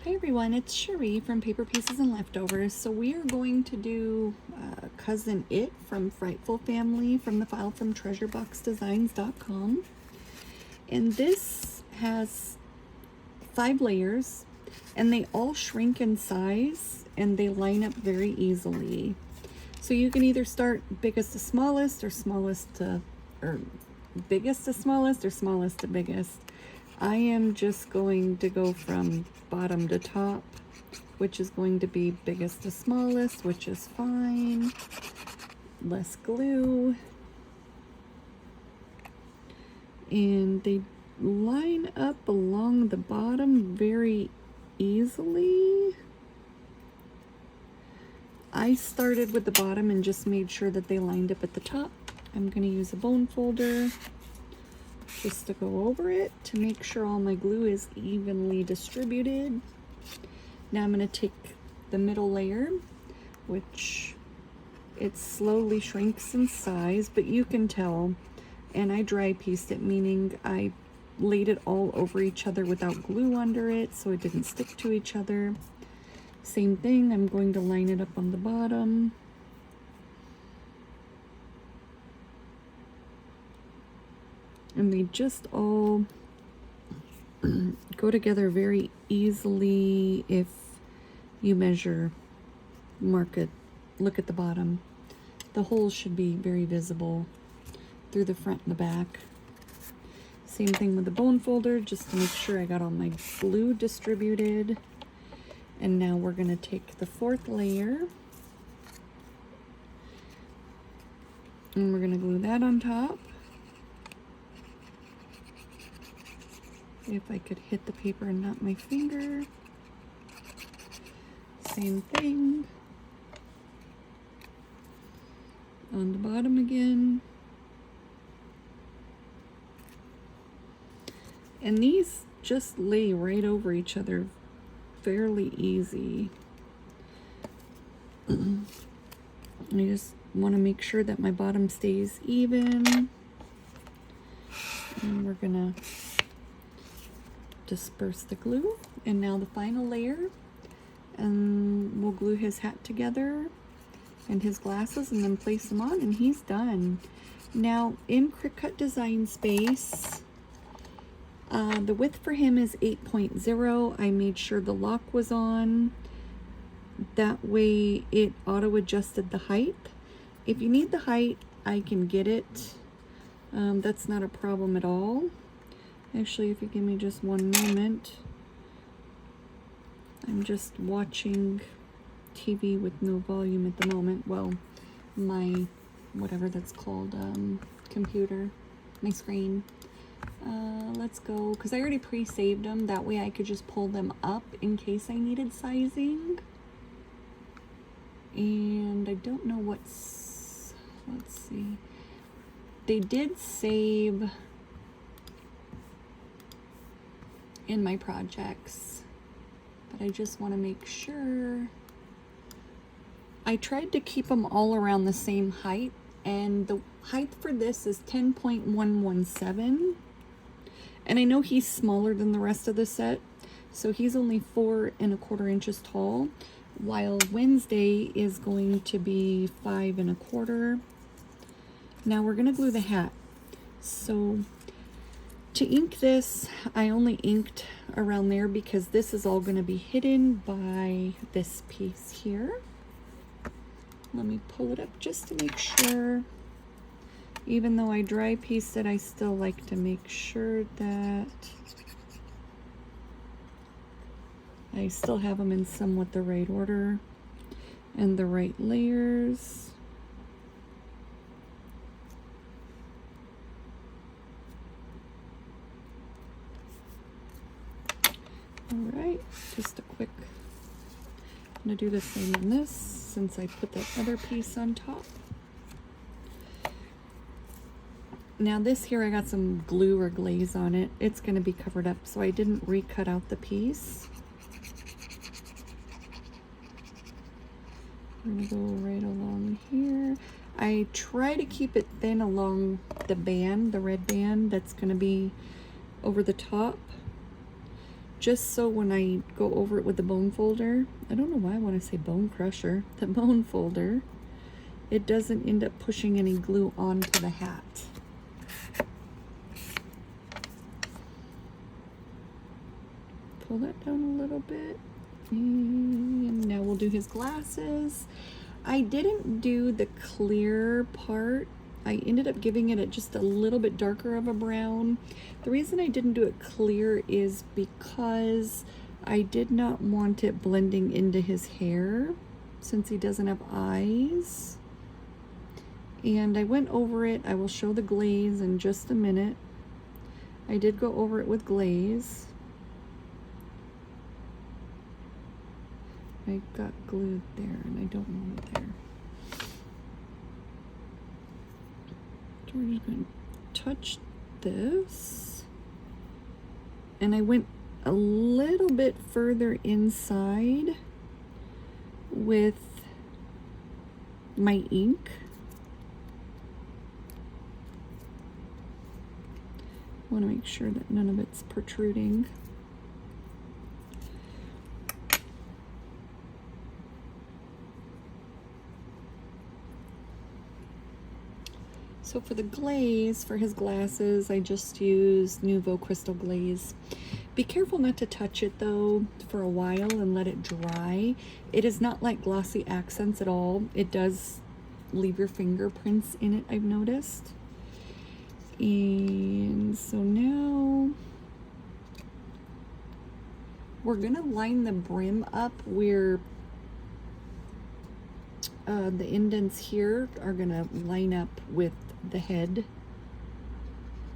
Hi everyone, it's Cherie from Paper Pieces and Leftovers. So we are going to do Cousin It from Frightful Family from the file from treasureboxdesigns.com. And this has 5 layers and they all shrink in size and they line up very easily. So you can either start biggest to smallest or biggest to smallest or smallest to biggest. I am just going to go from bottom to top, which is going to be biggest to smallest, which is fine. Less glue. And they line up along the bottom very easily. I started with the bottom and just made sure that they lined up at the top. I'm going to use a bone folder just to go over it to make sure all my glue is evenly distributed. Now I'm going to take the middle layer, which it slowly shrinks in size, but you can tell, and I dry pieced it, meaning I laid it all over each other without glue under it so it didn't stick to each other. Same thing, I'm going to line it up on the bottom. And they just all go together very easily if you measure, mark it, look at the bottom. The holes should be very visible through the front and the back. Same thing with the bone folder, just to make sure I got all my glue distributed. And now we're going to take the 4th layer and we're going to glue that on top. If I could hit the paper and not my finger. Same thing. On the bottom again. And these just lay right over each other fairly easy. I just want to make sure that my bottom stays even. And we're gonna disperse the glue, and now the final layer, and we'll glue his hat together and his glasses and then place them on, and he's done. Now in Cricut Design Space, the width for him is 8.0. I made sure the lock was on, that way it auto adjusted the height. If you need the height, I can get it. That's not a problem at all. Actually, if you give me just one moment, I'm just watching TV with no volume at the moment. Well, my, whatever that's called, computer, my screen. Let's go, because I already pre-saved them. That way I could just pull them up in case I needed sizing. And I don't know what's, let's see. They did save in my projects, but I just want to make sure. I tried to keep them all around the same height, and the height for this is 10.117, and I know he's smaller than the rest of the set, so he's only 4¼ inches tall, while Wednesday is going to be 5¼ inches. Now we're going to glue the hat. So to ink this, I only inked around there because this is all going to be hidden by this piece here. Let me pull it up just to make sure. Even though I dry pieced it, I still like to make sure that I still have them in somewhat the right order and the right layers. Alright, just a quick, I'm going to do the same on this since I put that other piece on top. Now this here, I got some glue or glaze on it. It's going to be covered up, so I didn't recut out the piece. I'm going to go right along here. I try to keep it thin along the band, the red band that's going to be over the top, just so when I go over it with the bone folder, I don't know why I want to say bone crusher, the bone folder, it doesn't end up pushing any glue onto the hat. Pull that down a little bit. And now we'll do his glasses. I didn't do the clear part. I ended up giving it just a little bit darker of a brown. The reason I didn't do it clear is because I did not want it blending into his hair since he doesn't have eyes. And I went over it. I will show the glaze in just a minute. I did go over it with glaze. I got glued there and I don't want it there. So we're just going to touch this. And I went a little bit further inside with my ink. I want to make sure that none of it's protruding. So for the glaze, for his glasses, I just used Nouveau Crystal Glaze. Be careful not to touch it though for a while and let it dry. It is not like glossy accents at all. It does leave your fingerprints in it, I've noticed. And so now we're gonna line the brim up where the indents here are gonna line up with the head.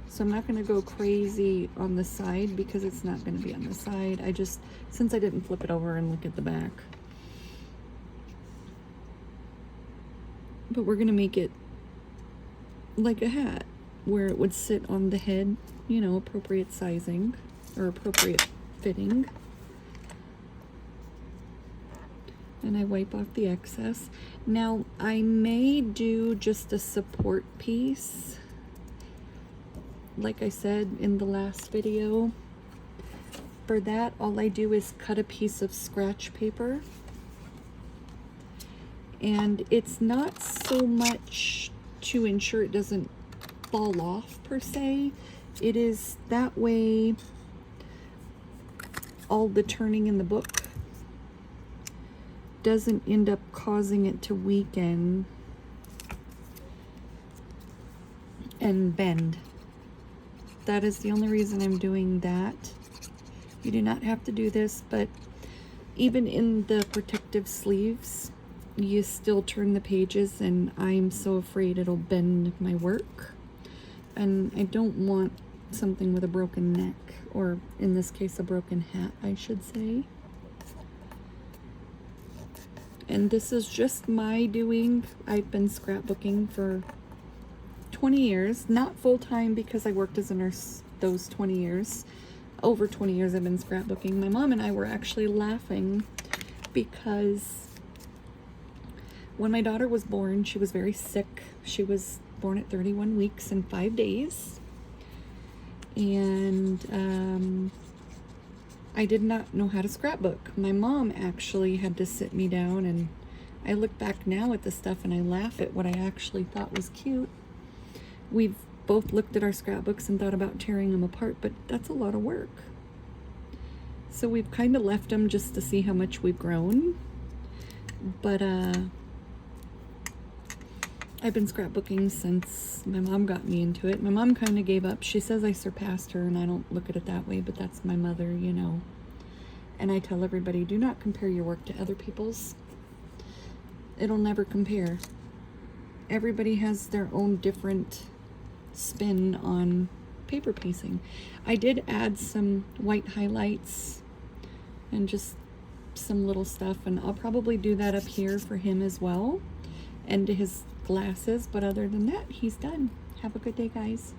So I'm not gonna go crazy on the side because it's not gonna be on the side. I just, since I didn't flip it over and look at the back. But we're gonna make it like a hat where it would sit on the head, you know, appropriate sizing or appropriate fitting. And I wipe off the excess. Now I may do just a support piece. Like I said in the last video, for that all I do is cut a piece of scratch paper. And it's not so much to ensure it doesn't fall off per se. It is that way all the turning in the book doesn't end up causing it to weaken and bend. That is the only reason I'm doing that. You do not have to do this, but even in the protective sleeves, you still turn the pages, and I'm so afraid it'll bend my work. And I don't want something with a broken neck, or in this case, a broken hat, I should say. And this is just my doing. I've been scrapbooking for 20 years, not full-time because I worked as a nurse those 20 years. Over 20 years I've been scrapbooking. My mom and I were actually laughing because when my daughter was born, she was very sick. She was born at 31 weeks and 5 days. And I did not know how to scrapbook. My mom actually had to sit me down, and I look back now at the stuff and I laugh at what I actually thought was cute. We've both looked at our scrapbooks and thought about tearing them apart, but that's a lot of work. So we've kind of left them just to see how much we've grown. But I've been scrapbooking since my mom got me into it. My mom kind of gave up. She says I surpassed her, and I don't look at it that way, but that's my mother, you know. And I tell everybody, do not compare your work to other people's. It'll never compare. Everybody has their own different spin on paper piecing. I did add some white highlights and just some little stuff, and I'll probably do that up here for him as well, and to his glasses. But other than that, he's done. Have a good day, guys.